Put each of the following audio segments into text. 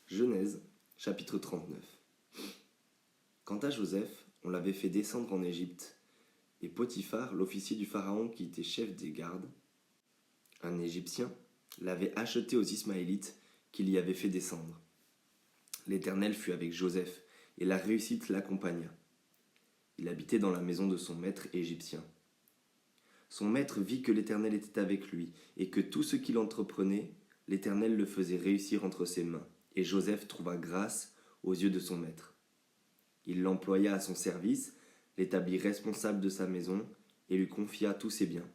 Genèse, chapitre 39. Quant à Joseph, on l'avait fait descendre en Égypte, et Potiphar, l'officier du Pharaon qui était chef des gardes, un Égyptien, l'avait acheté aux Ismaélites qu'il y avait fait descendre. L'Éternel fut avec Joseph, et la réussite l'accompagna. Il habitait dans la maison de son maître égyptien. Son maître vit que l'Éternel était avec lui, et que tout ce qu'il entreprenait, l'Éternel le faisait réussir entre ses mains. Et Joseph trouva grâce aux yeux de son maître. Il l'employa à son service, l'établit responsable de sa maison, et lui confia tous ses biens.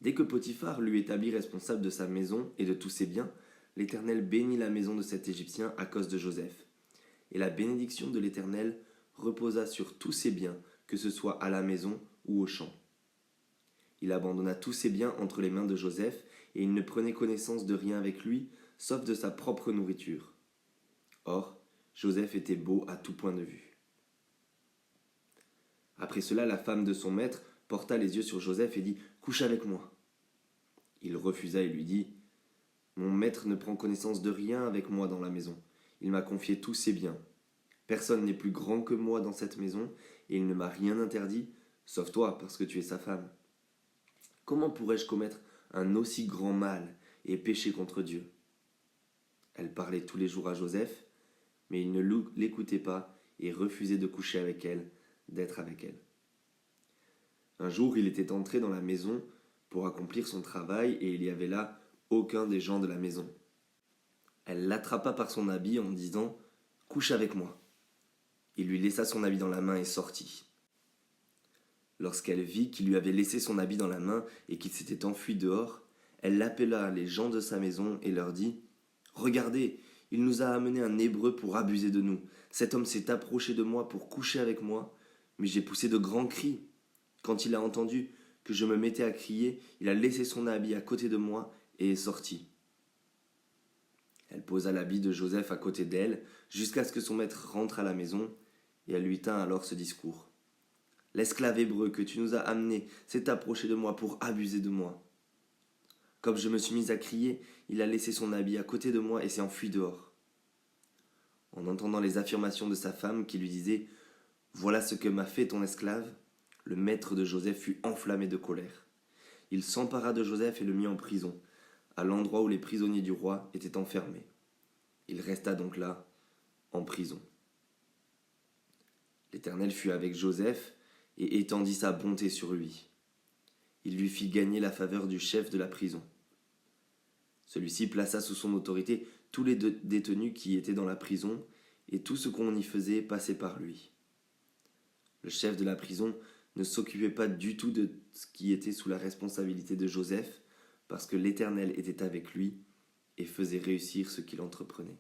Dès que Potiphar l'eut établi responsable de sa maison et de tous ses biens, l'Éternel bénit la maison de cet Égyptien à cause de Joseph. Et la bénédiction de l'Éternel reposa sur tous ses biens, que ce soit à la maison ou au champ. Il abandonna tous ses biens entre les mains de Joseph, et il ne prenait connaissance de rien avec lui, sauf de sa propre nourriture. Or, Joseph était beau à tout point de vue. Après cela, la femme de son maître porta les yeux sur Joseph et dit « Couche avec moi ». Il refusa et lui dit « Mon maître ne prend connaissance de rien avec moi dans la maison. Il m'a confié tous ses biens. Personne n'est plus grand que moi dans cette maison, et il ne m'a rien interdit, sauf toi, parce que tu es sa femme. Comment pourrais-je commettre un aussi grand mal et pécher contre Dieu ?» Elle parlait tous les jours à Joseph, mais il ne l'écoutait pas et refusait de coucher avec elle, d'être avec elle. Un jour, il était entré dans la maison pour accomplir son travail et il y avait là aucun des gens de la maison. Elle l'attrapa par son habit en disant « Couche avec moi ». Il lui laissa son habit dans la main et sortit. Lorsqu'elle vit qu'il lui avait laissé son habit dans la main et qu'il s'était enfui dehors, elle appela les gens de sa maison et leur dit « Regardez, il nous a amené un Hébreu pour abuser de nous. Cet homme s'est approché de moi pour coucher avec moi, mais j'ai poussé de grands cris. Quand il a entendu que je me mettais à crier, il a laissé son habit à côté de moi et est sorti. » Elle posa l'habit de Joseph à côté d'elle, jusqu'à ce que son maître rentre à la maison, et elle lui tint alors ce discours. « L'esclave hébreu que tu nous as amené s'est approché de moi pour abuser de moi. Comme je me suis mise à crier, il a laissé son habit à côté de moi et s'est enfui dehors. » En entendant les affirmations de sa femme qui lui disait « Voilà ce que m'a fait ton esclave », le maître de Joseph fut enflammé de colère. Il s'empara de Joseph et le mit en prison, à l'endroit où les prisonniers du roi étaient enfermés. Il resta donc là, en prison. L'Éternel fut avec Joseph et étendit sa bonté sur lui. Il lui fit gagner la faveur du chef de la prison. Celui-ci plaça sous son autorité tous les détenus qui étaient dans la prison, et tout ce qu'on y faisait passait par lui. Le chef de la prison ne s'occupait pas du tout de ce qui était sous la responsabilité de Joseph, parce que l'Éternel était avec lui et faisait réussir ce qu'il entreprenait.